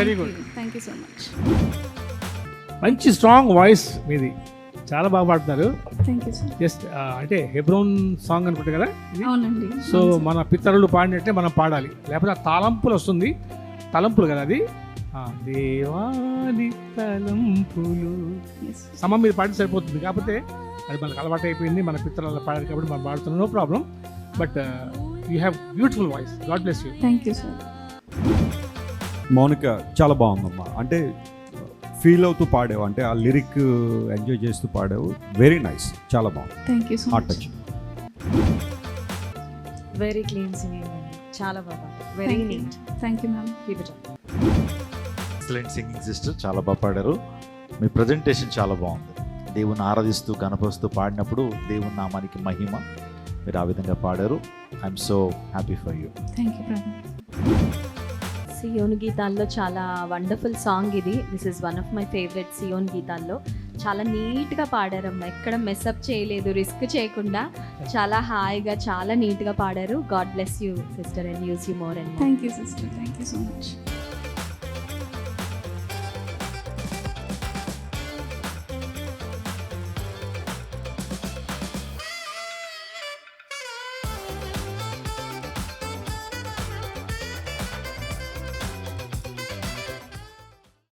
Very good. Thank you so much. మంచి strong voice మీది, చాలా బాగా పాడుతున్నారు. Thank you sir. జస్ట్ అంటే హెబ్రోన్ సాంగ్ అనుకుంటా కదా ఇది. అవునండి. సో మన పితరులు పాడినట్టే మనం పాడాలి, లేకపోతే ఆ తాళంపులు వస్తుంది. తలంపులు కదా అది, దేవాది తలంపులు సమం మీద పాడితే సరిపోతుంది. కాకపోతే అది మనకు అలవాటు అయిపోయింది, మన పితరులు పాడారు కాబట్టి మనం పాడుతున్నాం, no problem. But you have beautiful voice, God bless you. Thank you sir. Mounika చాలా బాగుందమ్మా, అంటే ఫీల్ అవుతూ పాడావు, అంటే ఆ లిరిక్ ఎంజాయ్ చేస్తూ పాడావు. వెరీ నైస్, చాలా బాగుంది. Thank you so heart much. Touch. Very clean singing అండి, చాలా బాగా, very neat. Thank you ma'am. Keep it up. Excellent singing sister, చాలా బాగా పాడారు. మీ ప్రజెంటేషన్ చాలా బాగుంది. దేవుని ఆరాధిస్తూ గణపరుస్తూ పాడినప్పుడు దేవుని నామానికి మహిమ, మీరు ఆ విధంగా పాడారు. I'm so happy for you. Thank you brother. Zion గీతాల్లో చాలా వండర్ఫుల్ సాంగ్ ఇది. This is one of my favourite Zion గీతాల్లో. చాలా నీట్గా పాడారమ్మా, ఎక్కడ మెస్అప్ చేయలేదు, రిస్క్ చేయకుండా చాలా హాయిగా చాలా నీట్గా పాడారు. God bless you sister and use you more and thank you sister. Thank you so much.